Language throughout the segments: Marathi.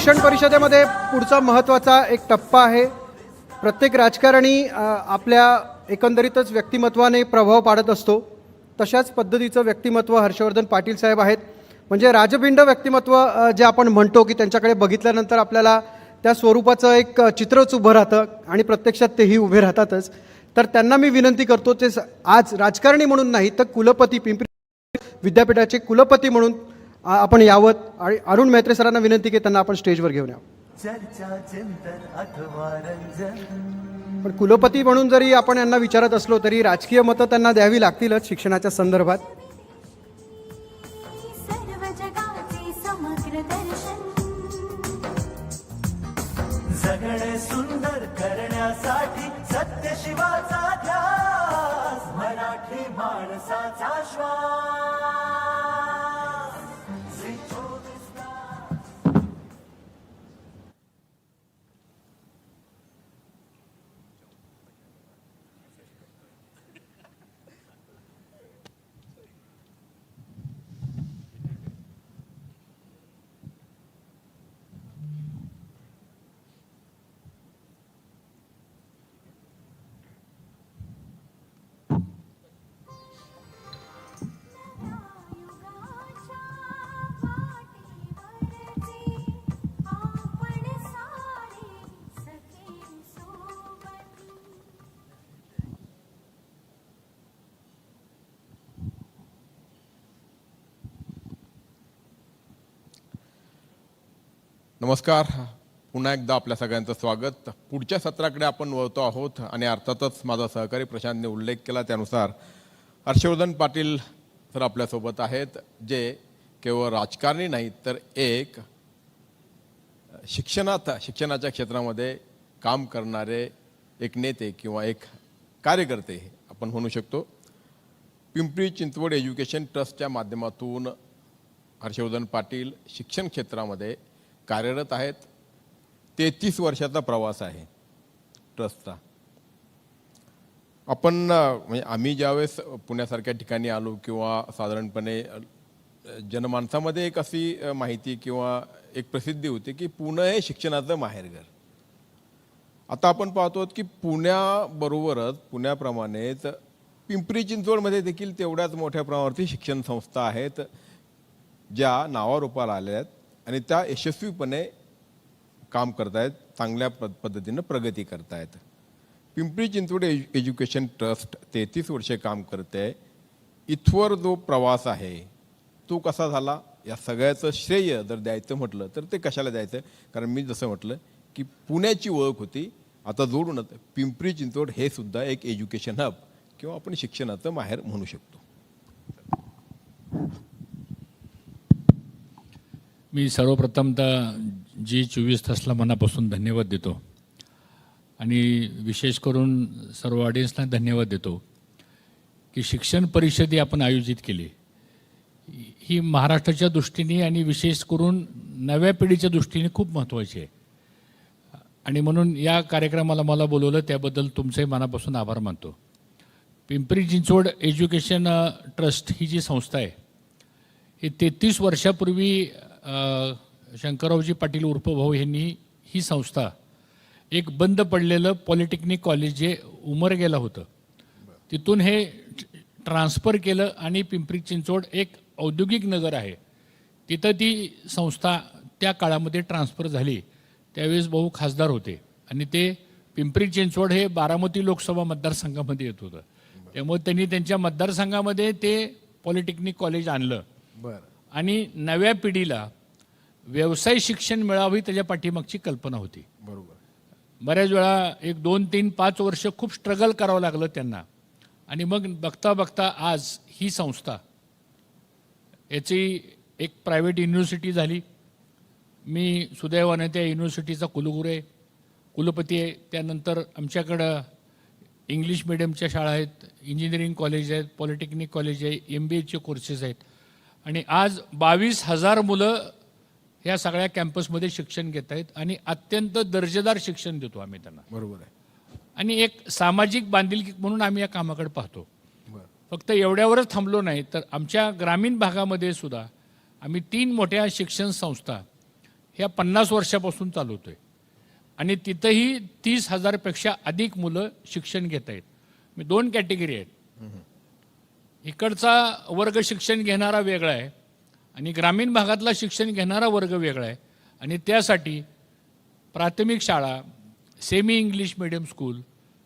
शिक्षण परिषदेमध्ये पुढचा महत्त्वाचा एक टप्पा आहे। प्रत्येक राजकारणी आपल्या एकंदरीतच व्यक्तिमत्वाने प्रभाव पाडत असतो। तशाच पद्धतीचं व्यक्तिमत्व हर्षवर्धन पाटील साहेब आहेत। म्हणजे राजबिंड व्यक्तिमत्व जे आपण म्हणतो की त्यांच्याकडे बघितल्यानंतर आपल्याला त्या स्वरूपाचं एक चित्रच उभं राहतं आणि प्रत्यक्षात तेही उभे राहतातच। तर त्यांना मी विनंती करतो ते आज राजकारणी म्हणून नाही तर कुलपती, पिंपरी विद्यापीठाचे कुलपती म्हणून आपण यावत आणि अरुण मेहत्रे सरांना विनंती की त्यांना आपण स्टेजवर घेऊन यावं। पण कुलपती म्हणून जरी आपण यांना विचारत असलो तरी राजकीय मतं त्यांना द्यावी लागतीलच शिक्षणाच्या संदर्भात। जगणे सुंदर करण्यासाठी सत्य शिवाचा ध्यास, मराठी माणसाचा श्वास। नमस्कार, पुन्हा एकदा आपल्या सगळ्यांचं स्वागत। पुढच्या सत्राकडे आपण वळतो आहोत आणि अर्थातच माझा सहकारी प्रशांतने उल्लेख केला त्यानुसार हर्षवर्धन पाटील सर आपल्यासोबत आहेत, जे केवळ राजकारणी नाहीत तर एक शिक्षणाच्या क्षेत्रामध्ये काम करणारे एक नेते किंवा एक कार्यकर्ते आपण म्हणू शकतो। पिंपरी चिंचवड एज्युकेशन ट्रस्टच्या माध्यमातून हर्षवर्धन पाटील शिक्षण क्षेत्रामध्ये कार्यरत आहेत। 33 वर्षाचा प्रवास आहे ट्रस्टचा। आपण म्हणजे आम्ही ज्यावेळेस पुण्यासारख्या ठिकाणी आलो किंवा साधारणपणे जनमानसामध्ये एक अशी माहिती किंवा एक प्रसिद्धी होती की पुणे हे शिक्षणाचं माहेरघर। आता आपण पाहतो की पुण्याबरोबरच पुण्याप्रमाणेच पिंपरी चिंचवडमध्ये देखील तेवढ्याच मोठ्या प्रमाणावरती शिक्षण संस्था आहेत ज्या नावारूपाला आल्या आहेत आणि त्या यशस्वीपणे काम करतायत, चांगल्या पद्धतीने प्रगती करतायत। पिंपरी चिंचवड एज्युकेशन ट्रस्ट 33 वर्षे काम करते। इथवर जो प्रवास आहे तो कसा झाला या सगळ्याचं श्रेय जर द्यायचं म्हटलं तर ते कशाला द्यायचं, कारण मी जसं म्हटलं की पुण्याची ओळख होती, आता जोडूनच पिंपरी चिंचवड हे सुद्धा एक एज्युकेशन हब किंवा आपण शिक्षणाचं माहेर म्हणू शकतो। मी सर्वप्रथमतः G24 तासला मनापासून धन्यवाद देतो आणि विशेष करून सर्व ऑडियन्सला धन्यवाद देतो की शिक्षण परिषदी आपण आयोजित केली। ही महाराष्ट्राच्या दृष्टीने आणि विशेष करून नव्या पिढीच्या दृष्टीने खूप महत्त्वाची आहे आणि म्हणून या कार्यक्रमाला मला बोलवलं त्याबद्दल तुमचे मनापासून आभार मानतो। पिंपरी चिंचवड एज्युकेशन ट्रस्ट ही जी संस्था आहे ही 33 वर्षापूर्वी शंकररावजी पाटील उर्फ भाऊ यांनी ही संस्था एक बंद पडलेलं पॉलिटेक्निक कॉलेज जे उमरगेला होतं तिथून हे ट्रान्सफर केलं आणि पिंपरी चिंचवड एक औद्योगिक नगर आहे तिथं ती संस्था त्या काळामध्ये ट्रान्सफर झाली। त्यावेळेस भाऊ खासदार होते आणि ते पिंपरी चिंचवड हे बारामती लोकसभा मतदारसंघामध्ये येत होतं, त्यामुळे त्यांनी त्यांच्या मतदारसंघामध्ये ते पॉलिटेक्निक कॉलेज आणलं आणि नव्या पिढीला व्यवसाय शिक्षण मिळावी त्याच्या पाठीमागची कल्पना होती। बरोबर, बऱ्याच वेळा 1, 2, 3, 5 वर्ष खूप स्ट्रगल करावं लागलं त्यांना आणि मग बघता बघता आज ही संस्था याची एक प्रायव्हेट युनिव्हर्सिटी झाली। मी सुदैवाने त्या युनिव्हर्सिटीचा कुलगुरू आहे, कुलपती आहे। त्यानंतर आमच्याकडं इंग्लिश मिडियमच्या शाळा आहेत, इंजिनिअरिंग कॉलेज आहेत, पॉलिटेक्निक कॉलेज आहे, MBAचे कोर्सेस आहेत आणि आज 22,000 मुलं ह्या सगळ्या कॅम्पसमध्ये शिक्षण घेत आहेत आणि अत्यंत दर्जेदार शिक्षण देतो आम्ही त्यांना। बरोबर आहे आणि एक सामाजिक बांधिलकी म्हणून आम्ही या कामाकडे पाहतो। फक्त एवढ्यावरच थांबलो नाही तर आमच्या ग्रामीण भागामध्ये सुद्धा आम्ही 3 मोठ्या शिक्षण संस्था ह्या 50 वर्षापासून चालवतोय आणि तिथंही 30,000पेक्षा अधिक मुलं शिक्षण घेत आहेत. मी 2 कॅटेगरी आहेत. इकडचा वर्ग शिक्षण घेणारा वेगळा आहे आणि ग्रामीण भागातला शिक्षण घेणारा वर्ग वेगळा आहे. आणि त्यासाठी प्राथमिक शाळा, semi English medium school,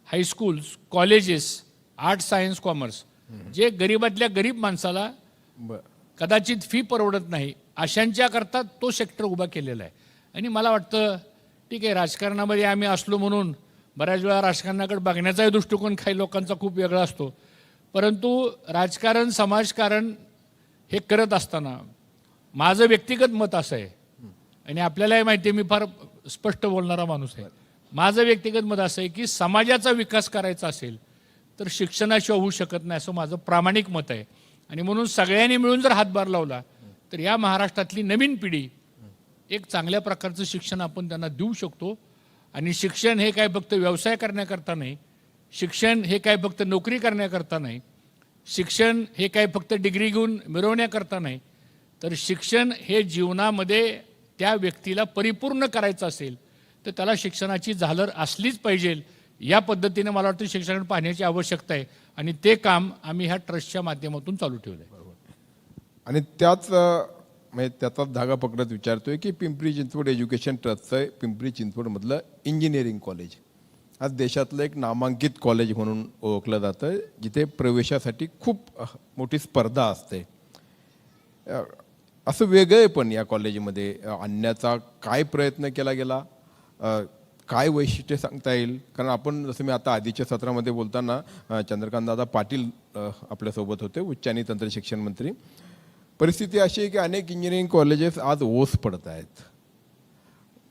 high schools, colleges, arts, science, commerce, जे गरीबातल्या गरीब माणसाला कदाचित फी परवडत नाही अशांच्याकरता तो सेक्टर उभा केलेला आहे. आणि मला वाटतं ठीक आहे, राजकारणामध्ये आम्ही असलो म्हणून बऱ्याच वेळा राजकारणाकडे बघण्याचाही दृष्टिकोन काही लोकांचा खूप वेगळा असतो. परंतु राजकारण, समाजकारण हे करत असताना माझं व्यक्तिगत मत असं आहे, आणि आपल्यालाही माहिती आहे मी फार स्पष्ट बोलणारा माणूस आहे, माझं व्यक्तिगत मत असं आहे की समाजाचा विकास करायचा असेल तर शिक्षणाशिवाय होऊ शकत नाही, असं माझं प्रामाणिक मत आहे. आणि म्हणून सगळ्यांनी मिळून जर हातभार लावला तर या महाराष्ट्रातली नवीन पिढी एक चांगल्या प्रकारचं शिक्षण आपण त्यांना देऊ शकतो. आणि शिक्षण हे काय फक्त व्यवसाय करण्याकरता नाही, शिक्षण हे काय फक्त नोकरी करण्याकरता नाही, शिक्षण हे काय फक्त डिग्री घेऊन मिरवण्याकरता नाही, तर शिक्षण हे जीवनामध्ये त्या व्यक्तीला परिपूर्ण करायचं असेल तर त्याला शिक्षणाची झालर असलीच पाहिजे. या पद्धतीने मला वाटतं शिक्षण पाहण्याची आवश्यकता आहे आणि ते काम आम्ही ह्या ट्रस्टच्या माध्यमातून चालू ठेवलं आहे. आणि त्याच म्हणजे त्याचाच धागा पकडत विचारतोय की पिंपरी चिंचवड एज्युकेशन ट्रस्टचं पिंपरी चिंचवडमधलं इंजिनिअरिंग कॉलेज आज देशातलं एक नामांकित कॉलेज म्हणून ओळखलं जातं, जिथे प्रवेशासाठी खूप मोठी स्पर्धा असते. असं वेगळं पण या कॉलेजमध्ये आणण्याचा काय प्रयत्न केला गेला, काय वैशिष्ट्य सांगता येईल? कारण आपण जसं मी आता आधीच्या सत्रामध्ये बोलताना चंद्रकांतदादा पाटील आपल्यासोबत होते, उच्च आणि तंत्र शिक्षण मंत्री. परिस्थिती अशी आहे की अनेक इंजिनिअरिंग कॉलेजेस आज ओस पडत आहेत.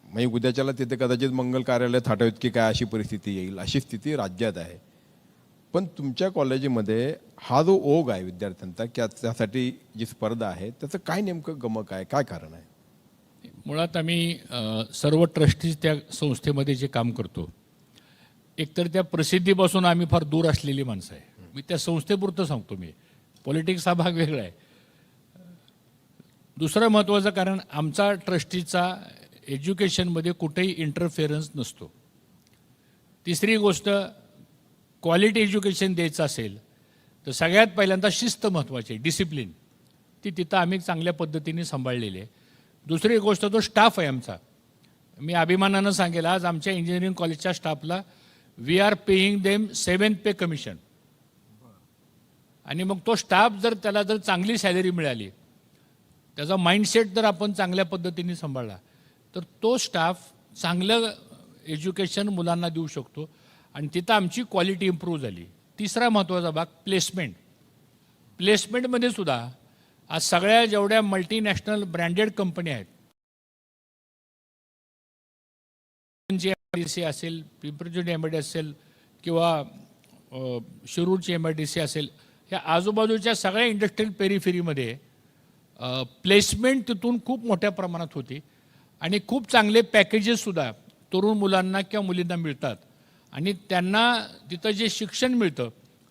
म्हणजे उद्याच्याला तिथे कदाचित मंगल कार्यालय थाटावीत की काय अशी परिस्थिती येईल, अशी स्थिती राज्यात आहे. पण तुमच्या कॉलेजमध्ये हा जो ओघ आहे विद्यार्थ्यांचा की त्यासाठी जी स्पर्धा आहे त्याचं काय नेमकं गमक आहे, काय कारण आहे? मुळात आम्ही सर्व ट्रस्टीज त्या संस्थेमध्ये जे काम करतो, एकतर त्या प्रसिद्धीपासून आम्ही फार दूर असलेली माणसं आहे. मी त्या संस्थेपुरतं सांगतो, मी पॉलिटिक्स हा भाग वेगळा आहे. दुसरं महत्त्वाचं कारण आमचा ट्रस्टीचा एज्युकेशनमध्ये कुठेही इंटरफेरन्स नसतो. तिसरी गोष्ट, क्वालिटी एज्युकेशन द्यायचं असेल तर सगळ्यात पहिल्यांदा शिस्त महत्त्वाची आहे, डिसिप्लिन, ती तिथं आम्ही चांगल्या पद्धतीने सांभाळलेली आहे. दुसरी गोष्ट तो स्टाफ आहे आमचा. मी अभिमानानं सांगेल आज आमच्या इंजिनिअरिंग कॉलेजच्या स्टाफला we are paying them 7th pay commission. आणि मग तो स्टाफ जर त्याला जर चांगली सॅलरी मिळाली, त्याचा माइंडसेट जर आपण चांगल्या पद्धतीने सांभाळला तर तो स्टाफ चांगलं एज्युकेशन मुलांना देऊ शकतो आणि तिथं आमची क्वालिटी इम्प्रूव्ह झाली. तिसरा महत्त्वाचा भाग प्लेसमेंट. प्लेसमेंटमध्ये सुद्धा आज सगळ्या जेवढ्या मल्टीनॅशनल ब्रँडेड कंपन्या आहेत, MIDC असेल, पिंपरी MIDC असेल किंवा शिरूरची MIDC असेल, ह्या आजूबाजूच्या सगळ्या इंडस्ट्रियल पेरिफेरीमध्ये प्लेसमेंट तिथून खूप मोठ्या प्रमाणात होती आणि खूप चांगले पॅकेजेससुद्धा तरुण मुलांना किंवा मुलींना मिळतात आणि त्यांना तिथं जे शिक्षण मिळतं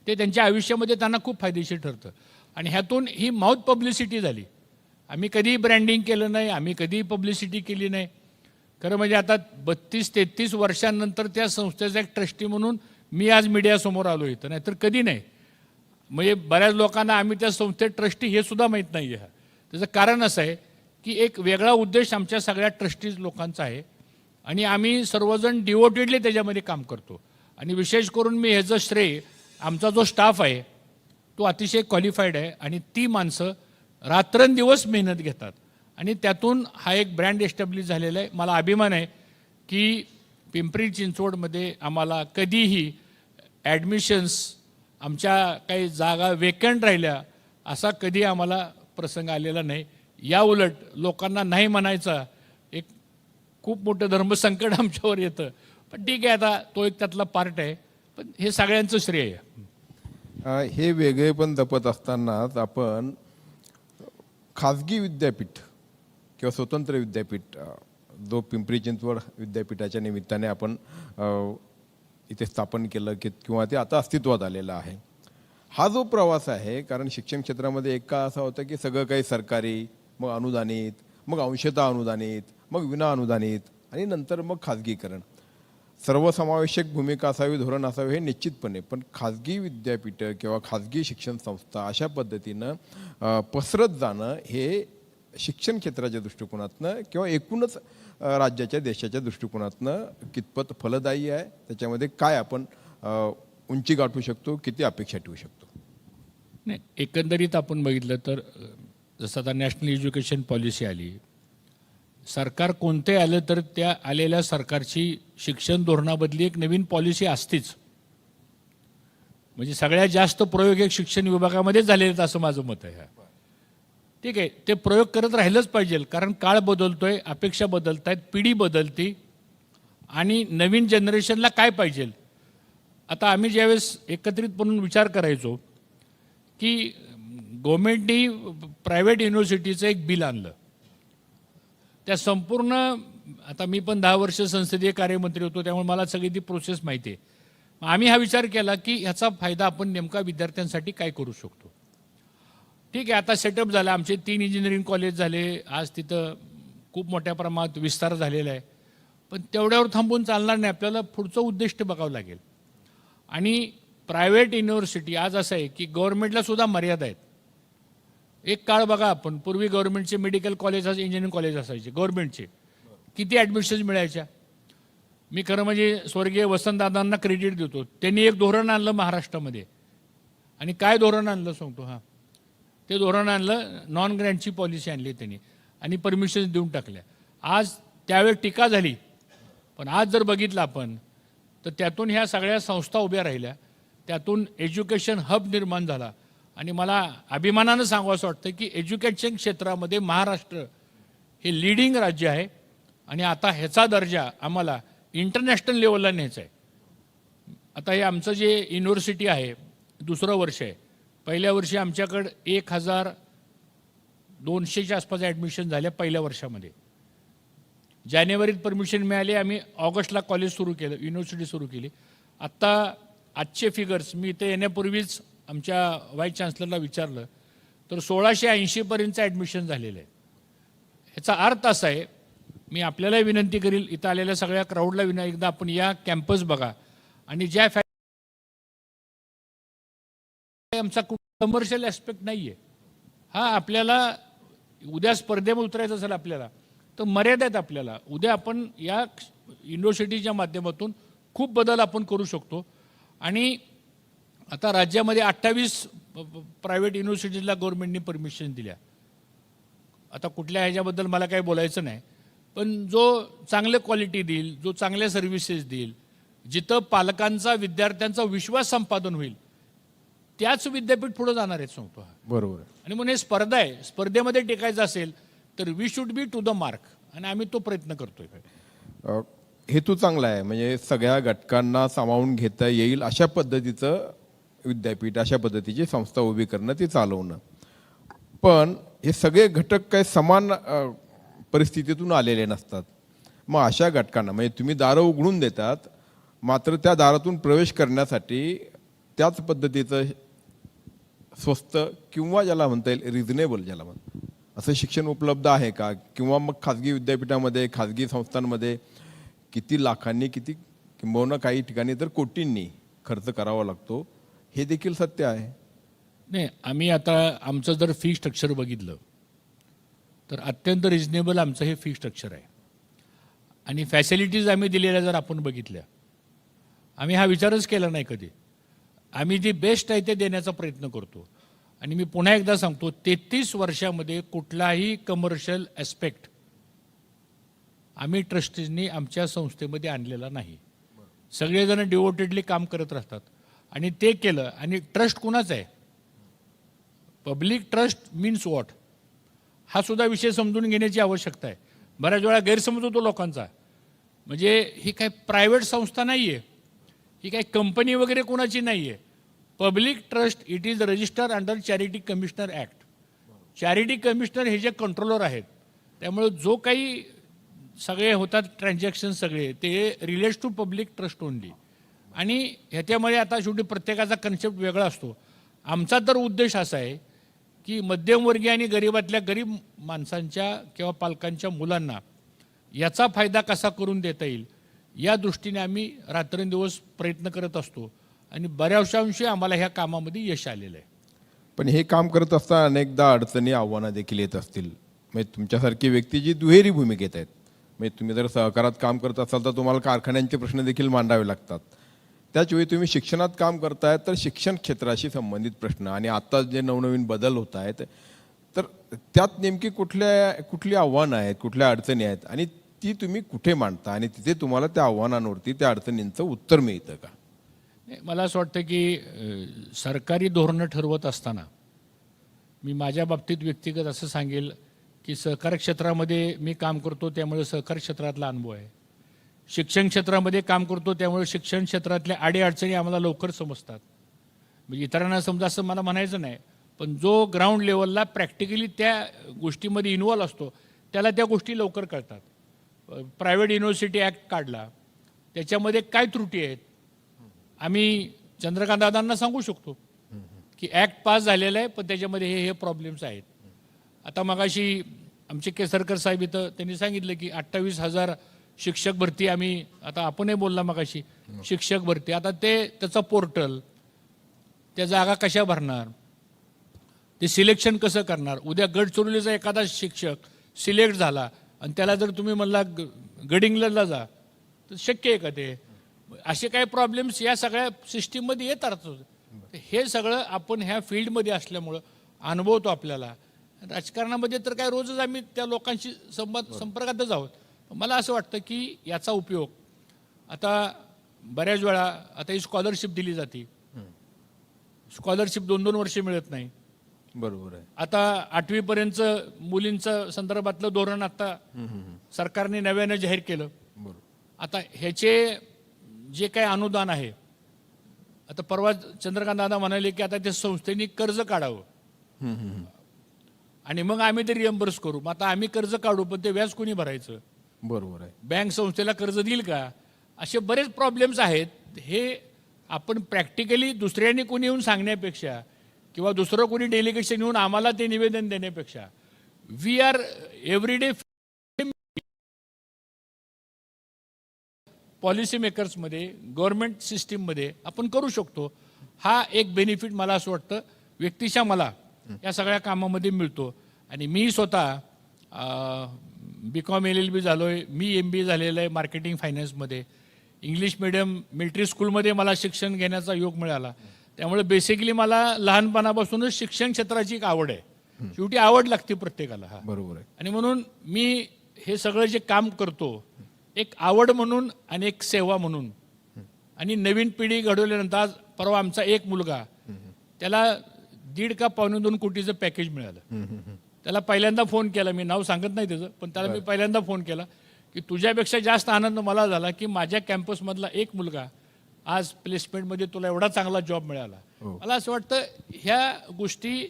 ते त्यांच्या आयुष्यामध्ये त्यांना खूप फायदेशीर ठरतं. आणि ह्यातून ही माउथ पब्लिसिटी झाली. आम्ही कधीही ब्रँडिंग केलं नाही, आम्ही कधीही पब्लिसिटी केली नाही. खरं म्हणजे आता 32-33 वर्षांनंतर त्या संस्थेचा एक ट्रस्टी म्हणून मी आज मीडियासमोर आलो इथं, नाही तर कधी नाही. म्हणजे बऱ्याच लोकांना आम्ही त्या संस्थेत ट्रस्टी हे सुद्धा माहीत नाही आहे. त्याचं कारण असं आहे की एक वेगळा उद्देश आमच्या सगळ्या ट्रस्टीज लोकांचा आहे आणि आम्ही सर्वजण डिवोटेडली त्याच्यामध्ये काम करतो. आणि विशेष करून मी ह्याचं श्रेय आमचा जो स्टाफ आहे तो अतिशय क्वालिफाईड आहे आणि ती माणसं रात्रंदिवस मेहनत घेतात आणि त्यातून हा एक ब्रँड एस्टॅब्लिश झालेला आहे. मला अभिमान आहे की पिंपरी चिंचवडमध्ये आम्हाला कधीही ॲडमिशन्स, आमच्या काही जागा वेकंट राहिल्या असा कधी आम्हाला प्रसंग आलेला नाही. या उलट लोकांना नाही म्हणायचा एक खूप मोठं धर्मसंकट आमच्यावर येतं. पण ठीक आहे, आता तो एक त्यातला पार्ट आहे, पण हे सगळ्यांचं श्रेय आहे. हे वेगळे पण जपत असतानाच आपण खाजगी विद्यापीठ किंवा स्वतंत्र विद्यापीठ जो पिंपरी चिंचवड विद्यापीठाच्या निमित्ताने आपण इथे स्थापन केलं की किंवा ते आता अस्तित्वात आलेलं आहे, हा जो प्रवास आहे, कारण शिक्षण क्षेत्रामध्ये एक काळ असा होता की सगळं काही सरकारी, मग अनुदानित, मग अंशतः अनुदानित मग विना अनुदानित आणि नंतर मग खाजगीकरण. सर्वसमावेशक भूमिका असावी, धोरण असावे हे निश्चितपणे, पण खाजगी विद्यापीठं किंवा खाजगी शिक्षण संस्था अशा पद्धतीनं पसरत जाणं हे शिक्षण क्षेत्राच्या दृष्टिकोनातनं किंवा एकूणच राज्याच्या देशाच्या दृष्टिकोनातनं कितपत फलदायी आहे, त्याच्यामध्ये काय आपण उंची गाठू शकतो, किती अपेक्षा ठेवू शकतो? नाही, एकंदरीत आपण बघितलं तर जसं आता नॅशनल एज्युकेशन पॉलिसी आली, सरकार कोणते आलं तर त्या आलेल्या सरकारची शिक्षण धोरणाबदली एक नवीन पॉलिसी असतीच. म्हणजे सगळ्यात जास्त प्रयोग एक शिक्षण विभागामध्येच झालेले आहेत असं माझं मत आहे. ठीक आहे, ते प्रयोग करत राहिलंच पाहिजे, कारण काळ बदलतोय, अपेक्षा बदलत आहेत, पिढी बदलती आणि नवीन जनरेशनला काय पाहिजे. आता आम्ही ज्यावेळेस एकत्रित म्हणून विचार करायचो की गव्हर्नमेंटनी प्रायव्हेट युनिव्हर्सिटीचं एक बिल आणलं, त्या संपूर्ण, आता मी पण 10 वर्ष संसदीय कार्यमंत्री होतो त्यामुळे मला सगळी ती प्रोसेस माहिती आहे. आम्ही हा विचार केला की ह्याचा फायदा आपण नेमका विद्यार्थ्यांसाठी काय करू शकतो. ठीक आहे, आता सेटअप झाला, आमचे 3 इंजिनिअरिंग कॉलेज झाले, आज तिथं खूप मोठ्या प्रमाणात विस्तार झालेला आहे, पण तेवढ्यावर थांबून चालणार नाही, आपल्याला पुढचं उद्दिष्ट बघावं लागेल. आणि प्रायव्हेट युनिव्हर्सिटी आज असं आहे की गव्हर्नमेंटला सुद्धा मर्यादा आहेत. एक काळ बघा, आपण पूर्वी गव्हर्नमेंटचे मेडिकल कॉलेज इंजिनिअरिंग कॉलेज असायचे गव्हर्नमेंटचे, किती ॲडमिशन्स मिळायच्या. मी खरं म्हणजे स्वर्गीय वसंतदादांना क्रेडिट देतो, त्यांनी एक धोरण आणलं महाराष्ट्रामध्ये. आणि काय धोरण आणलं सांगतो, हां, ते धोरण आणलं, नॉन ग्रँटची पॉलिसी आणली त्यांनी आणि परमिशन्स देऊन टाकल्या. आज त्यावेळेस टीका झाली, पण आज जर बघितलं आपण तर त्यातून ह्या सगळ्या संस्था उभ्या राहिल्या, त्यातून एज्युकेशन हब निर्माण झाला. आणि मला अभिमानानं सांगावं वाटतं की एज्युकेशन क्षेत्रामध्ये महाराष्ट्र हे लीडिंग राज्य आहे आणि आता ह्याचा दर्जा आम्हाला इंटरनॅशनल लेवलला न्यायचा आहे. आता हे आमचं जे युनिव्हर्सिटी आहे, दुसरं वर्ष आहे. पहिल्या वर्षी आमच्याकडं 1200च्या आसपास ॲडमिशन झाल्या पहिल्या वर्षामध्ये. जानेवारीत परमिशन मिळाली, आम्ही ऑगस्टला कॉलेज सुरू केलं, युनिव्हर्सिटी सुरू केली. आत्ता आजचे फिगर्स मी इथे येण्यापूर्वीच आमच्या व्हाईस चान्सलरला विचारलं तर 1680पर्यंतचं ॲडमिशन झालेलं आहे. ह्याचा अर्थ असा आहे, मी आपल्याला विनंती करील, इथं आलेल्या सगळ्या क्राऊडला एकदा आपण या कॅम्पस बघा आणि ज्या आमचा कमर्शियल ॲस्पेक्ट नाही आहे. हा, आपल्याला उद्या स्पर्धेमध्ये उतरायचं असेल आपल्याला तर मर्यादा आहेत आपल्याला. उद्या आपण या युनिव्हर्सिटीच्या माध्यमातून खूप बदल आपण करू शकतो. आणि आता राज्यामध्ये 28 प्रायव्हेट युनिव्हर्सिटीजला गव्हर्नमेंटने परमिशन दिल्या. आता कुठल्या ह्याच्याबद्दल मला काही बोलायचं नाही, पण जो चांगले क्वालिटी देईल, जो चांगल्या सर्व्हिसेस देईल, जिथं पालकांचा विद्यार्थ्यांचा विश्वास संपादन होईल, त्याच विद्यापीठ पुढे जाणार आहेत सांगतो. बरोबर. आणि म्हणून हे स्पर्धा आहे, स्पर्धेमध्ये टिकायचं असेल तर we should be to the mark, आणि आम्ही तो प्रयत्न करतोय. हेतू चांगला आहे, म्हणजे सगळ्या घटकांना सामावून घेता येईल अशा पद्धतीचं विद्यापीठ, अशा पद्धतीची संस्था उभी करणं, ती चालवणं. पण हे सगळे घटक काही समान परिस्थितीतून आलेले नसतात. मग अशा घटकांना म्हणजे तुम्ही दारं उघडून देतात, मात्र त्या दारातून प्रवेश करण्यासाठी त्याच पद्धतीचं स्वस्त किंवा ज्याला म्हणता येईल रिझनेबल, ज्याला म्हणतात असं शिक्षण उपलब्ध आहे का? किंवा मग खाजगी विद्यापीठामध्ये, खाजगी संस्थांमध्ये किती लाखांनी, किती किंबहुना काही ठिकाणी तर कोटींनी खर्च करावा लागतो, हे देखील सत्य आहे. नाही, आम्ही आता आमचं जर फी स्ट्रक्चर बघितलं तर अत्यंत रिजनेबल आमचं हे फी स्ट्रक्चर आहे. आणि फॅसिलिटीज आम्ही दिलेल्या जर आपण बघितल्या, आम्ही हा विचारच केला नाही कधी. आम्ही जे बेस्ट आहे ते देण्याचा प्रयत्न करतो. आणि मी पुन्हा एकदा सांगतो, 33 वर्षामध्ये कुठलाही कमर्शियल ॲस्पेक्ट आम्ही ट्रस्टीजनी आमच्या संस्थेमध्ये आणलेला नाही. सगळेजण डिवोटेडली काम करत राहतात आणि ते केलं. आणि ट्रस्ट कुणाचा आहे? पब्लिक ट्रस्ट मीन्स वॉट, हा सुद्धा विषय समजून घेण्याची आवश्यकता आहे. बऱ्याच वेळा गैरसमज होतो लोकांचा, म्हणजे ही काय प्रायव्हेट संस्था नाही आहे, ही काय कंपनी वगैरे कोणाची नाही आहे. Public trust it is register under charity commissioner act. Charity commissioner हे जे कंट्रोलर आहेत, त्यामुळे जो काही सगळे होतात ट्रान्झॅक्शन सगळे ते relates to public trust only. आणि ह्याच्यामध्ये आता शेवटी प्रत्येकाचा कन्सेप्ट वेगळा असतो. आमचा तर उद्देश असा आहे की मध्यमवर्गीय आणि गरीबातल्या गरीब माणसांच्या किंवा पालकांच्या मुलांना याचा फायदा कसा करून देता येईल या दृष्टीने आम्ही रात्रंदिवस प्रयत्न करत असतो आणि बऱ्याचशा अंशी आम्हाला ह्या कामामध्ये यश आलेलं आहे. पण हे काम करत असताना अनेकदा अडचणी आव्हानं देखील येत असतील. म्हणजे तुमच्यासारखी व्यक्ती जी दुहेरी भूमिकेत आहेत, म्हणजे तुम्ही जर सहकारात काम करत असाल तर तुम्हाला कारखान्यांचे प्रश्न देखील मांडावे लागतात. त्याचवेळी तुम्ही शिक्षणात काम करताय तर शिक्षण क्षेत्राशी संबंधित प्रश्न आणि आता जे नवनवीन बदल होत आहेत तर त्यात नेमकी कुठली आव्हानं आहेत, कुठल्या अडचणी आहेत आणि ती तुम्ही कुठे मांडता आणि तिथे तुम्हाला त्या आव्हानांवरती त्या अडचणींचं उत्तर मिळतं का? मला असं वाटतं की सरकारी धोरणं ठरवत असताना मी माझ्या बाबतीत व्यक्तिगत असं सांगेल की सहकार क्षेत्रामध्ये मी काम करतो त्यामुळे सहकार क्षेत्रातला अनुभव आहे. शिक्षण क्षेत्रामध्ये काम करतो त्यामुळे शिक्षण क्षेत्रातल्या अडीअडचणी आम्हाला लवकर समजतात. म्हणजे इतरांना समजा असं मला म्हणायचं नाही, पण जो ग्राउंड लेवलला प्रॅक्टिकली त्या गोष्टीमध्ये इन्व्हॉल्व असतो त्याला त्या गोष्टी लवकर कळतात. प्रायव्हेट युनिव्हर्सिटी ॲक्ट काढला, त्याच्यामध्ये काय त्रुटी आहेत आम्ही चंद्रकांत दादांना सांगू शकतो की ॲक्ट पास झालेला आहे पण त्याच्यामध्ये हे प्रॉब्लेम्स आहेत. आता मगाशी आमचे केसरकर साहेब इथं त्यांनी सांगितलं की 28,000 शिक्षक भरती आम्ही, आता आपणही बोलला मगाशी शिक्षक भरती, आता त्याचं पोर्टल, त्या जागा कशा भरणार, ते सिलेक्शन कसं करणार. उद्या गडचिरोलीचा एखादा शिक्षक सिलेक्ट झाला आणि त्याला जर तुम्ही म्हणला गडिंग्लजला जा तर शक्य आहे का ते? असे काही प्रॉब्लेम्स या सगळ्या सिस्टीममध्ये येतात. हे सगळं आपण ह्या फील्डमध्ये असल्यामुळं अनुभवतो आपल्याला. राजकारणामध्ये तर काय रोजच आम्ही त्या लोकांशी संपर्कातच आहोत. मला असं वाटतं की याचा उपयोग आता बऱ्याच वेळा आता ही स्कॉलरशिप दिली जाते, स्कॉलरशिप 2-2 वर्ष मिळत नाही. बरोबर आहे. आता 8वीपर्यंत मुलींचं संदर्भातलं धोरण आता सरकारने नव्यानं जाहीर केलं. बरोबर. आता ह्याचे जे काय अनुदान आहे, आता परवा चंद्रकांत दादा म्हणाले की आता त्या संस्थेने कर्ज काढावं आणि मग आम्ही ते रिएम्बर्स करू. मग आता आम्ही कर्ज काढू पण ते व्याज कोणी भरायचं? बरोबर आहे. बँक संस्थेला कर्ज देईल का? असे बरेच प्रॉब्लेम्स आहेत. हे आपण प्रॅक्टिकली दुसऱ्यांनी कोणी येऊन सांगण्यापेक्षा किंवा दुसरं कोणी डेलिगेशन येऊन आम्हाला ते निवेदन देण्यापेक्षा वी आर एव्हरीडे पॉलिसी मेकर्समध्ये, गव्हर्नमेंट सिस्टीममध्ये आपण करू शकतो. हा एक बेनिफिट मला असं वाटतं व्यक्तिशः मला या सगळ्या कामामध्ये मिळतो. आणि मी स्वतः BCom LLB झालो आहे, मी MBA झालेलं आहे मार्केटिंग फायनान्समध्ये. इंग्लिश मिडियम मिलिटरी स्कूलमध्ये मला शिक्षण घेण्याचा योग मिळाला. त्यामुळे बेसिकली मला लहानपणापासूनच शिक्षण क्षेत्राची एक आवड आहे. शेवटी आवड लागते प्रत्येकाला. हा बरोबर आहे. आणि म्हणून मी हे सगळं जे काम करतो एक आवड म्हणून आणि एक सेवा म्हणून. आणि नवीन पिढी घडवल्यानंतर आज परवा आमचा एक मुलगा, त्याला 1.5 का 2.25 कोटीचं पॅकेज मिळालं. त्याला पहिल्यांदा फोन केला, मी नाव सांगत नाही त्याचं, पण त्याला मी पहिल्यांदा फोन केला की तुझ्यापेक्षा जास्त आनंद मला झाला की माझ्या कॅम्पसमधला एक मुलगा आज प्लेसमेंटमध्ये तुला एवढा चांगला जॉब मिळाला. मला असं वाटतं ह्या गोष्टी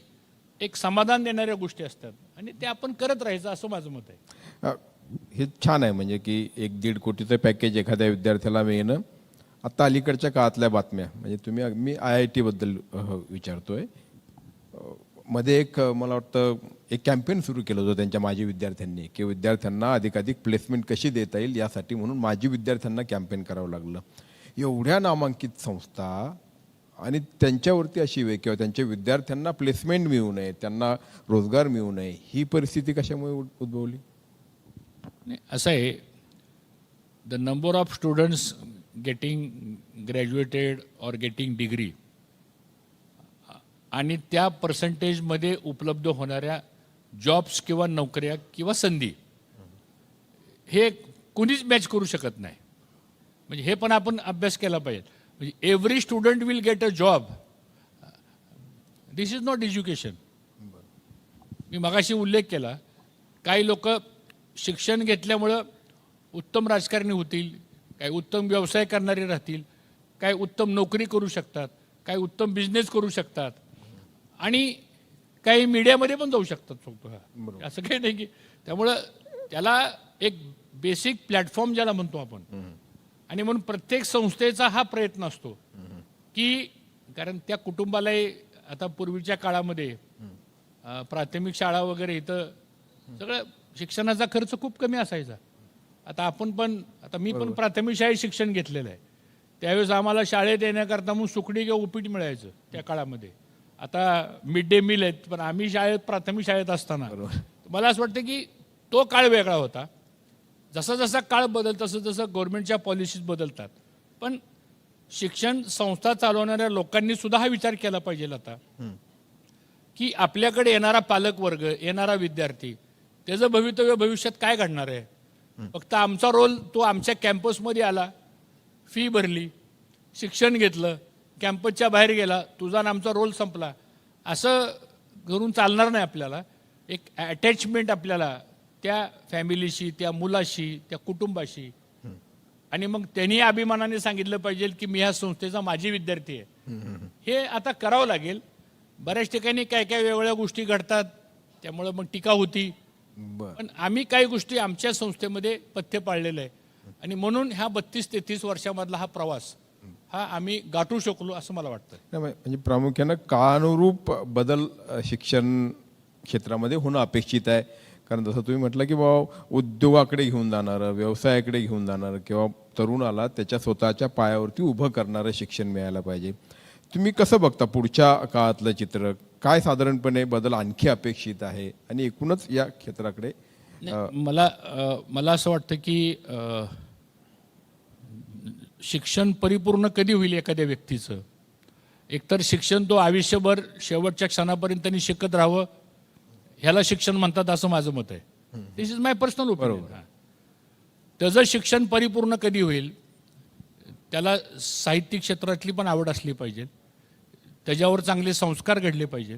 एक समाधान देणाऱ्या गोष्टी असतात आणि ते आपण करत राहायचं असं माझं मत आहे. हे छान आहे म्हणजे की 1-1.5 कोटीचं पॅकेज एखाद्या विद्यार्थ्याला मिळणं. आता अलीकडच्या काळातल्या बातम्या म्हणजे मी IIT बद्दल विचारतोय. मध्ये एक मला वाटतं एक कॅम्पेन सुरू केलं होतं त्यांच्या माजी विद्यार्थ्यांनी की विद्यार्थ्यांना अधिकाधिक प्लेसमेंट कशी देता येईल यासाठी म्हणून माजी विद्यार्थ्यांना कॅम्पेन करावं लागलं. एवढ्या नामांकित संस्था आणि त्यांच्यावरती अशी वेळ किंवा त्यांच्या विद्यार्थ्यांना प्लेसमेंट मिळू नये, त्यांना रोजगार मिळू नये, ही परिस्थिती कशामुळे उद्भवली? असं आहे, the number of students getting graduated or getting degree आणि त्या पर्सेंटेजमध्ये उपलब्ध होणाऱ्या जॉब्स किंवा नोकऱ्या किंवा संधी हे कुणीच मॅच करू शकत नाही. म्हणजे हे पण आपण अभ्यास केला पाहिजे. म्हणजे every student will get a job, this is not education. मी मगाशी उल्लेख केला, काही लोक शिक्षण घेतल्यामुळं उत्तम राजकारणी होतील, काही उत्तम व्यवसाय करणारे राहतील, काही उत्तम नोकरी करू शकतात, काही उत्तम बिझनेस करू शकतात आणि काही मीडियामध्ये पण जाऊ शकतात फक्त. असं काही नाही की त्यामुळं त्याला एक बेसिक प्लॅटफॉर्म ज्याला म्हणतो आपण. आणि म्हणून प्रत्येक संस्थेचा हा प्रयत्न असतो की कारण त्या कुटुंबालाही आता पूर्वीच्या काळामध्ये प्राथमिक शाळा वगैरे इथं सगळं शिक्षणाचा खर्च खूप कमी असायचा. आता मी पण प्राथमिक शाळेत शिक्षण घेतलेलं आहे. त्यावेळेस आम्हाला शाळेत येण्याकरता मग सुकडी किंवा उपीट मिळायचं त्या काळामध्ये. आता मिड डे मील आहेत, पण आम्ही प्राथमिक शाळेत असताना मला असं वाटतं की तो काळ वेगळा होता. जसा जसा काळ बदलत तसं जसं गव्हर्नमेंटच्या पॉलिसीज बदलतात, पण शिक्षण संस्था चालवणाऱ्या लोकांनी सुद्धा हा विचार केला पाहिजे आता की आपल्याकडे येणारा पालकवर्ग, येणारा विद्यार्थी, त्याचं भवितव्य भविष्यात काय घडणार आहे. फक्त आमचा रोल, तो आमच्या कॅम्पसमध्ये आला, फी भरली, शिक्षण घेतलं, कॅम्पसच्या बाहेर गेला, तुझा आणि आमचा रोल संपला, असं करून चालणार नाही. आपल्याला एक अटॅचमेंट आपल्याला त्या फॅमिलीशी, त्या मुलाशी, त्या कुटुंबाशी, आणि मग त्यांनी अभिमानाने सांगितलं पाहिजे की मी ह्या संस्थेचा माजी विद्यार्थी आहे. हे आता करावं लागेल. बऱ्याच ठिकाणी काय काय वेगवेगळ्या गोष्टी घडतात, त्यामुळे मग टीका होती. पण आम्ही काही गोष्टी आमच्या संस्थेमध्ये पथ्य पाळलेलं आहे, आणि म्हणून ह्या 32-33 वर्षामधला हा प्रवास हा आम्ही गाठू शकलो असं मला वाटतं. म्हणजे प्रामुख्यानं काळानुरूप बदल शिक्षण क्षेत्रामध्ये होणं अपेक्षित आहे. कारण जसं तुम्ही म्हटलं की बाबा उद्योगाकडे घेऊन जाणारं, व्यवसायाकडे घेऊन जाणारं किंवा तरुणाला त्याच्या स्वतःच्या पायावरती उभं करणारं शिक्षण मिळायला पाहिजे. तुम्ही कसं बघता पुढच्या काळातलं चित्र? काय साधारणपणे बदल आणखी अपेक्षित आहे आणि एकूणच या क्षेत्राकडे? मला असं वाटतं की शिक्षण परिपूर्ण कधी होईल एखाद्या व्यक्तीचं? एकतर शिक्षण तो आयुष्यभर शेवटच्या क्षणापर्यंत त्यांनी शिकत राहावं, ह्याला शिक्षण म्हणतात असं माझं मत आहे. दिस इज माय पर्सनल ओपिनियन. त्याचं शिक्षण परिपूर्ण कधी होईल? त्याला साहित्य क्षेत्रातली पण आवड असली पाहिजे, त्याच्यावर चांगले संस्कार घडले पाहिजे,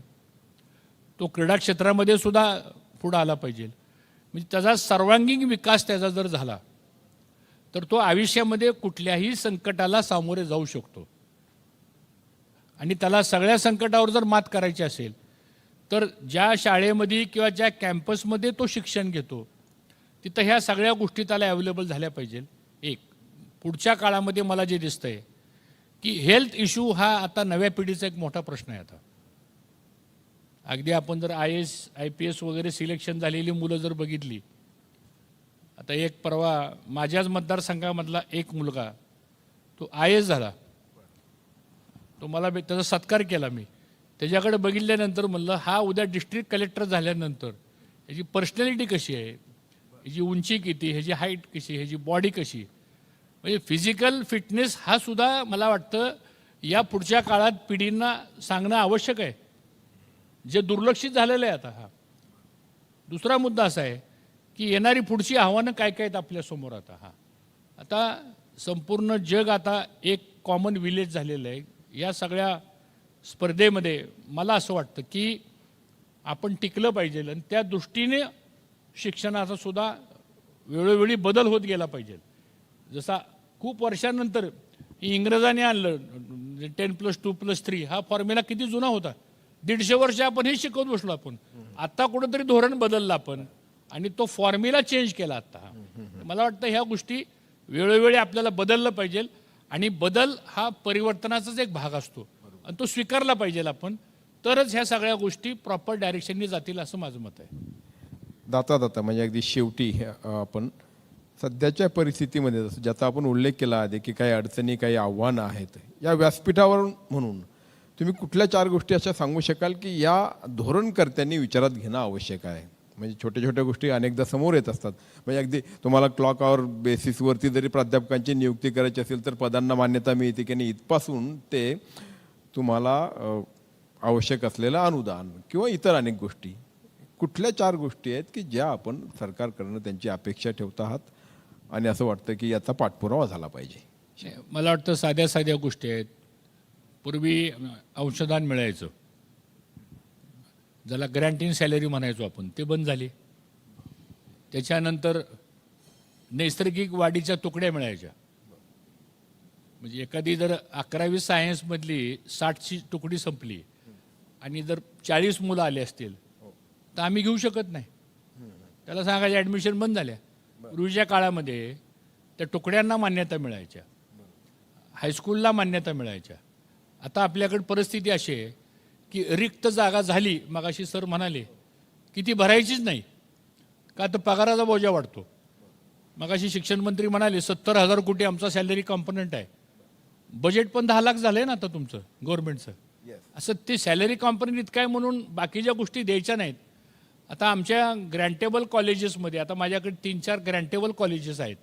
तो क्रीडा क्षेत्रामध्ये सुद्धा पुढं आला पाहिजे. म्हणजे त्याचा सर्वांगीण विकास त्याचा जर झाला तर तो आयुष्यामध्ये कुठल्याही संकटाला सामोरे जाऊ शकतो. आणि त्याला सगळ्या संकटावर जर मात करायची असेल तर ज्या शाळेमध्ये किंवा ज्या कॅम्पसमध्ये तो शिक्षण घेतो तिथं ह्या सगळ्या गोष्टी त्याला अवेलेबल झाल्या पाहिजे. एक पुढच्या काळामध्ये मला जे दिसतंय की हेल्थ इश्यू हा आता नव्या पिढीचा एक मोठा प्रश्न आहे. आता अगदी आपण जर IAS IPS वगैरे सिलेक्शन झालेली मुलं जर बघितली, आता एक परवा माझ्याच मतदारसंघामधला एक मुलगा तो IAS झाला, तो मला त्याचा सत्कार केला. मी त्याच्याकडे बघितल्यानंतर म्हणलं हा उद्या डिस्ट्रिक्ट कलेक्टर झाल्यानंतर ह्याची पर्सनॅलिटी कशी आहे, ह्याची उंची किती, ह्याची हाईट कशी, ह्याची बॉडी कशी, म्हणजे फिजिकल फिटनेस हा सुद्धा मला वाटतं या पुढच्या काळात पिढींना सांगणं आवश्यक आहे, जे दुर्लक्षित झालेलं आहे आता. हा दुसरा मुद्दा असा आहे की येणारी पुढची आव्हानं काय काय आहेत आपल्यासमोर. आता संपूर्ण जग आता एक कॉमन विलेज झालेलं आहे. या सगळ्या स्पर्धेमध्ये मला असं वाटतं की आपण टिकलं पाहिजे, आणि त्या दृष्टीने शिक्षणाचा सुद्धा वेळोवेळी बदल होत गेला पाहिजे. जसा खूप वर्षानंतर इंग्रजांनी आणलं 10+2+3 हा फॉर्म्युला किती जुना होता, 150 वर्ष आपण हे शिकवत बसलो आपण. आता कुठंतरी धोरण बदललं आपण आणि तो फॉर्म्युला चेंज केला आता. मला वाटतं ह्या गोष्टी वेळोवेळी आपल्याला बदललं पाहिजे, आणि बदल हा परिवर्तनाचाच एक भाग असतो आणि तो स्वीकारला पाहिजे आपण, तरच ह्या सगळ्या गोष्टी प्रॉपर डायरेक्शननी जातील असं माझं मत आहे. दाता म्हणजे अगदी शेवटी आपण सध्याच्या परिस्थितीमध्ये जसं ज्याचा आपण उल्लेख केला आधी की काही अडचणी, काही आव्हानं आहेत, या व्यासपीठावर म्हणून तुम्ही कुठल्या 4 गोष्टी अशा सांगू शकाल की या धोरणकर्त्यांनी विचारात घेणं आवश्यक आहे? म्हणजे छोट्या छोट्या गोष्टी अनेकदा समोर येत असतात. म्हणजे अगदी तुम्हाला क्लॉक आवर बेसिसवरती जरी प्राध्यापकांची नियुक्ती करायची असेल तर पदांना मान्यता मिळते की नाही, इथपासून ते तुम्हाला आवश्यक असलेलं अनुदान किंवा इतर अनेक गोष्टी, कुठल्या 4 गोष्टी आहेत की ज्या आपण सरकारकडनं त्यांची अपेक्षा ठेवत आहात आणि असं वाटतं की याचा पाठपुरावा झाला पाहिजे? मला वाटतं साध्या साध्या गोष्टी आहेत. पूर्वी अंशदान मिळायचं, ज्याला ग्रँट इन सॅलरी म्हणायचो आपण, ते बंद झाले. त्याच्यानंतर नैसर्गिक वाढीच्या तुकड्या मिळायच्या. म्हणजे एखादी जर 11वी सायन्समधली 60ची तुकडी संपली आणि जर 40 मुलं आले असतील तर आम्ही घेऊ शकत नाही, त्याला सांगायचं ॲडमिशन बंद झाल्या. पूर्वीच्या काळामध्ये त्या तुकड्यांना मान्यता मिळायच्या, हायस्कूलला मान्यता मिळायच्या. आता आपल्याकडे परिस्थिती अशी आहे की रिक्त जागा झाली, मगाशी सर म्हणाले की ती भरायचीच नाही, का तर पगाराचा बोजा वाढतो. मगाशी शिक्षण मंत्री म्हणाले 70,000 कोटी आमचा सॅलरी कॉम्पोनंट आहे. बजेट पण 10 लाख झालंय ना आता तुमचं गव्हर्नमेंटचं. असं ते सॅलरी कॉम्पोनंट इतकं आहे म्हणून बाकीच्या गोष्टी द्यायच्या नाहीत. आता आमच्या ग्रँटेबल कॉलेजेसमध्ये आता माझ्याकडे 3-4 ग्रँटेबल कॉलेजेस आहेत.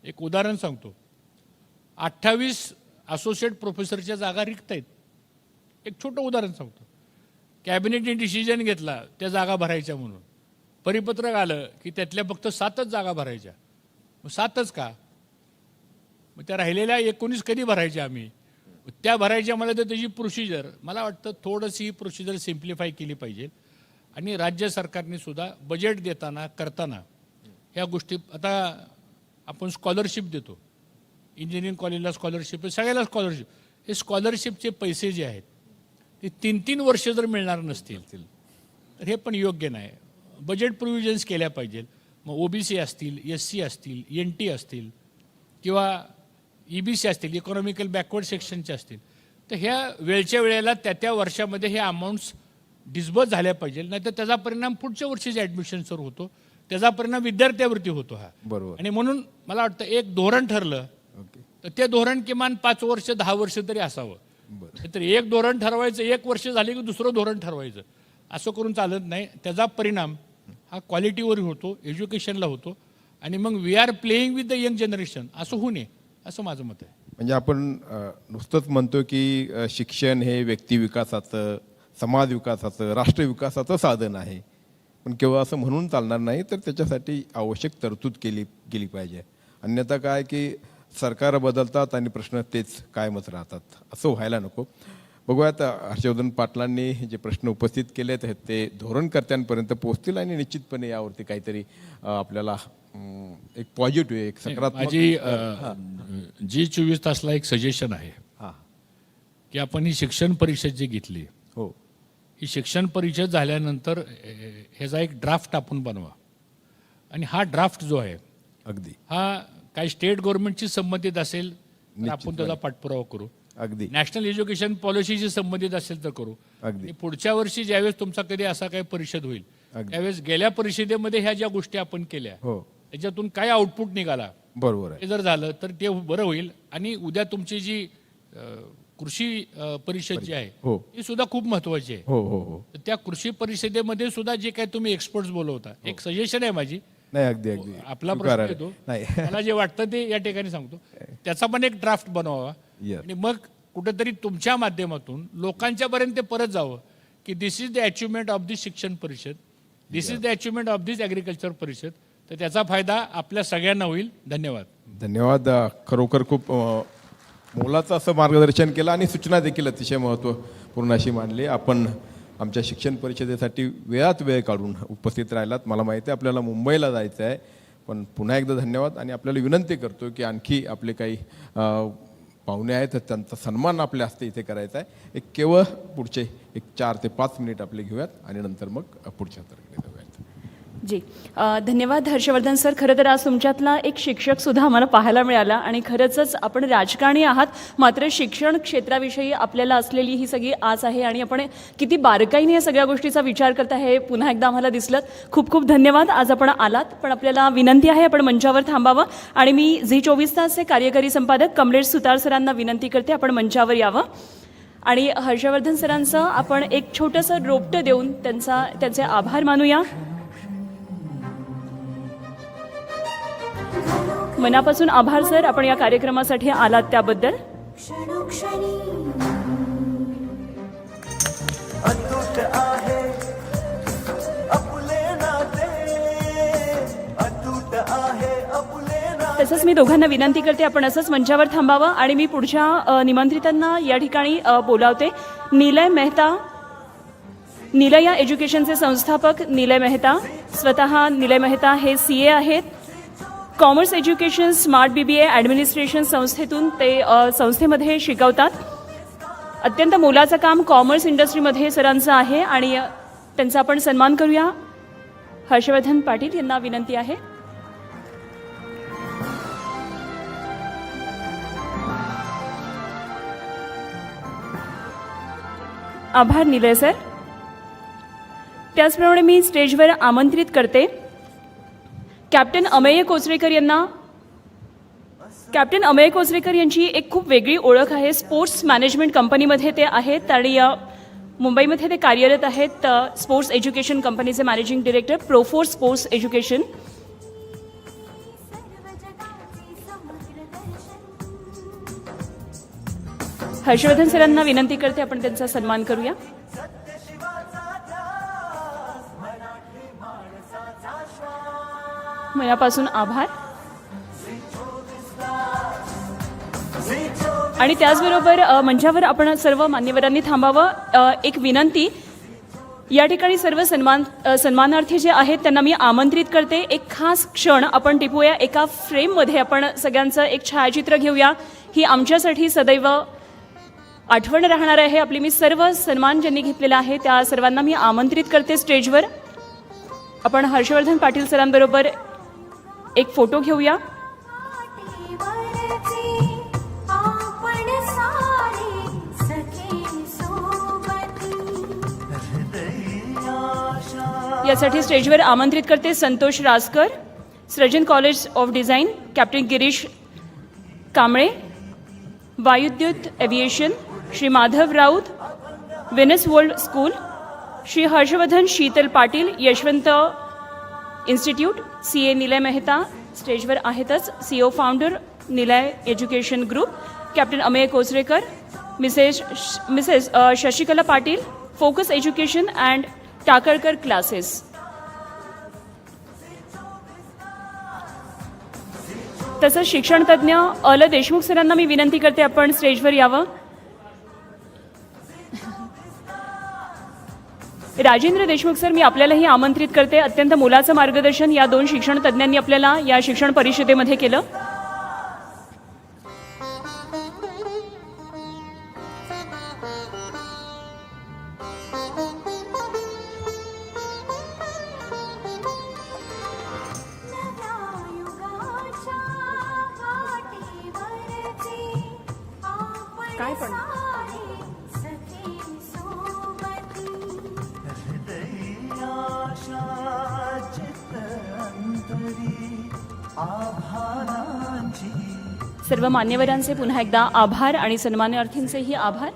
एक उदाहरण सांगतो, 28 असोसिएट प्रोफेसरच्या जागा रिक्त आहेत. एक छोटं उदाहरण सांगतो. कॅबिनेटने डिसिजन घेतला त्या जागा भरायच्या म्हणून, परिपत्रक आलं की त्यातल्या फक्त 7च जागा भरायच्या. मग 7च का? मग त्या राहिलेल्या 19 कधी भरायच्या आम्ही? त्या भरायच्या मला तर त्याची प्रोसिजर, मला वाटतं थोडंशी ही प्रोसिजर सिम्प्लिफाय केली पाहिजे. आणि राज्य सरकारने सुद्धा बजेट देताना करताना ह्या गोष्टी, आता आपण स्कॉलरशिप देतो, इंजिनिअरिंग कॉलेजला स्कॉलरशिप आहे, सगळ्याला स्कॉलरशिप. हे स्कॉलरशिपचे पैसे जे आहेत ते 3-3 वर्ष जर मिळणार नसतील तर हे पण योग्य नाही. बजेट प्रोव्हिजन्स केल्या पाहिजेत. मग OBC असतील, SC असतील, NT असतील किंवा EBC असतील, इकॉनॉमिकल बॅकवर्ड सेक्शनचे असतील, तर ह्या वेळच्या वेळेला त्या वर्षामध्ये हे अमाऊंट्स डिस्बर्स झाल्या पाहिजे. नाही तर त्याचा परिणाम पुढच्या वर्षीच्या ॲडमिशन्सवर होतो, त्याचा परिणाम विद्यार्थ्यावरती होतो हा. बरोबर. आणि म्हणून मला वाटतं एक धोरण ठरलं तर ते धोरण किमान 5 वर्ष 10 वर्ष तरी असावं. तर एक धोरण ठरवायचं, 1 वर्ष झाले की दुसरं धोरण ठरवायचं, असं करून चालत नाही. त्याचा परिणाम हा क्वालिटीवर होतो, एज्युकेशनला होतो. आणि मग we are playing with the young generation असं होऊ नये, असं माझं मत आहे. म्हणजे आपण नुसतंच म्हणतो की शिक्षण हे व्यक्ती विकासाचं, समाज विकासाचं, राष्ट्र विकासाचं साधन आहे, पण केवळ असं म्हणून चालणार नाही, तर त्याच्यासाठी आवश्यक तरतूद केली पाहिजे. अन्यथा काय की सरकार बदलतात आणि प्रश्न तेच कायमच राहतात, असं व्हायला नको. बघूयात हर्षवर्धन पाटलांनी जे प्रश्न उपस्थित केलेत ते धोरणकर्त्यांपर्यंत पोहोचतील आणि निश्चितपणे यावरती काहीतरी आपल्याला एक पॉझिटिव्ह, एक सकारात्मक. माझी G24 तासला एक सजेशन आहे की आपण ही शिक्षण परिषद जी घेतली, हो, ही शिक्षण परिषद झाल्यानंतर ह्याचा एक ड्राफ्ट आपण बनवा. आणि हा ड्राफ्ट जो आहे अगदी हा काही स्टेट गव्हर्नमेंटशी संबंधित असेल तर आपण त्याचा पाठपुरावा करू. अगदी नॅशनल एज्युकेशन पॉलिसीशी संबंधित असेल तर करू. अगदी आणि पुढच्या वर्षी ज्यावेळेस तुमचा कधी असा काही परिषद होईल त्यावेळेस गेल्या परिषदेमध्ये ह्या ज्या गोष्टी आपण केल्या हो, त्याच्यातून काय आउटपुट निघाला बरोबर आहे. ते जर झालं तर ते बरं होईल. आणि उद्या तुमची जी कृषी परिषद जी आहे हो, ती सुद्धा खूप महत्वाची आहे. हो हो हो, तर त्या कृषी परिषदेमध्ये सुद्धा जे काही तुम्ही एक्सपर्ट्स बोलवता, एक सजेशन आहे माझी, नाही अगदी अगदी आपला प्रश्न येतो, नाही मला जे वाटतं ते या ठिकाणी सांगतो, त्याचा पण एक ड्राफ्ट बनवावा. Yes. आणि मग कुठेतरी तुमच्या माध्यमातून लोकांच्या पर्यंत ते परत जावं की this is the achievement of this शिक्षण परिषद, this is the achievement of this agriculture परिषद. तर त्याचा फायदा आपल्या सगळ्यांना होईल. धन्यवाद. धन्यवाद. खरोखर खूप मोलाचं असं मार्गदर्शन केलं आणि सूचना देखील अतिशय महत्त्वपूर्ण अशी मांडली. आपण आमच्या शिक्षण परिषदेसाठी वेळात वेळ काढून उपस्थित राहिलात. मला माहिती आहे आपल्याला मुंबईला जायचं आहे, पण पुन्हा एकदा धन्यवाद. आणि आपल्याला विनंती करतो की आणखी आपले काही पाहुणे आहेत तर त्यांचा सन्मान आपल्या हस्ते इथे करायचा आहे. एक केवळ पुढचे 4 ते 5 मिनिट आपले घेऊयात आणि नंतर मग पुढच्या तरकडे जाऊयात. जी धन्यवाद हर्षवर्धन सर. खरं तर आज तुमच्यातला एक शिक्षकसुद्धा आम्हाला पाहायला मिळाला आणि खरंच आपण राजकारणी आहात, मात्र शिक्षण क्षेत्राविषयी आपल्याला असलेली ही सगळी आस आहे आणि आपण किती बारकाईने या सगळ्या गोष्टीचा विचार करता हे पुन्हा एकदा आम्हाला दिसलं. खूप खूप धन्यवाद. आज आपण आलात, पण आपल्याला विनंती आहे आपण मंचावर थांबावं. आणि मी G24 तासचे कार्यकारी संपादक कमलेश सुतार सरांना विनंती करते आपण मंचावर यावं आणि हर्षवर्धन सरांचं आपण एक छोटंसं रोपटं देऊन त्यांचे आभार मानूया. मनापासून आभार सर, आपण या कार्यक्रमासाठी आलात त्याबद्दल. क्षणोक्षणी अतूट आहे आपुले नाते, अतूट आहे आपुले नाते. तसंच मी दोघांना विनंती करते आपण असंच मंचावर थांबावं आणि मी पुढच्या निमंत्रितांना या ठिकाणी बोलावते. निलय मेहता, निलया एज्युकेशनचे संस्थापक निलय मेहता. स्वतः निलय मेहता हे CA आहेत. Commerce education smart BBA administration संस्थेतून ते संस्थेमध्ये शिकवतात. अत्यंत मोलाचं काम कॉमर्स इंडस्ट्रीमध्ये सरांचं आहे आणि त्यांचा आपण सन्मान करूया. हर्षवर्धन पाटील यांना विनंती आहे. आभार निलय सर. त्याचप्रमाणे मी स्टेजवर आमंत्रित करते कॅप्टन अमेय कोचरेकर यांची एक खूप वेगळी ओळख आहे. स्पोर्ट्स मॅनेजमेंट कंपनीमध्ये ते आहेत आणि मुंबईमध्ये ते कार्यरत आहेत. स्पोर्ट्स एज्युकेशन कंपनीचे मॅनेजिंग डिरेक्टर, प्रोफोर स्पोर्ट्स एज्युकेशन. हर्षवर्धन सरांना विनंती करते आपण त्यांचा सन्मान करूया. मनापासून आभार. आणि त्याचबरोबर मंचावर आपण सर्व मान्यवरांनी थांबावं. एक विनंती, या ठिकाणी सर्व सन्मानार्थी जे आहेत त्यांना मी आमंत्रित करते. एक खास क्षण आपण टिपूया. एका फ्रेममध्ये आपण सगळ्यांचं एक छायाचित्र घेऊया. ही आमच्यासाठी सदैव आठवण राहणार आहे आपली. मी सर्व सन्मान ज्यांनी घेतलेला आहे त्या सर्वांना मी आमंत्रित करते स्टेजवर. आपण हर्षवर्धन पाटील सरांबरोबर एक फोटो घेऊया. यासाठी स्टेजवर आमंत्रित करते Santosh Raskar, Srijan college of design, captain Girish Kamble, Vayudyut aviation, Shri Madhav Raut, Venus world school, Shri Harshvardhan Sheetal Patil, Yashwant institute, CA Nilay Mehta स्टेजवर आहेतच, CEO founder Nilay education group, captain Amey Kocharekar, Mrs Shashikala Patil, focus education and Takalkar classes. तसंच शिक्षणतज्ज्ञ अल देशमुख सरांना मी विनंती करते आपण स्टेजवर यावं. राजेंद्र देशमुख सर, मी आपल्यालाही आमंत्रित करते. अत्यंत मोलाचं मार्गदर्शन या दोन शिक्षण तज्ज्ञांनी आपल्याला या शिक्षण परिषदेमध्ये केलं. काय पण सर्व मान्यवरांचे पुन्हा एकदा आभार आणि सन्मानार्थींचेही आभार.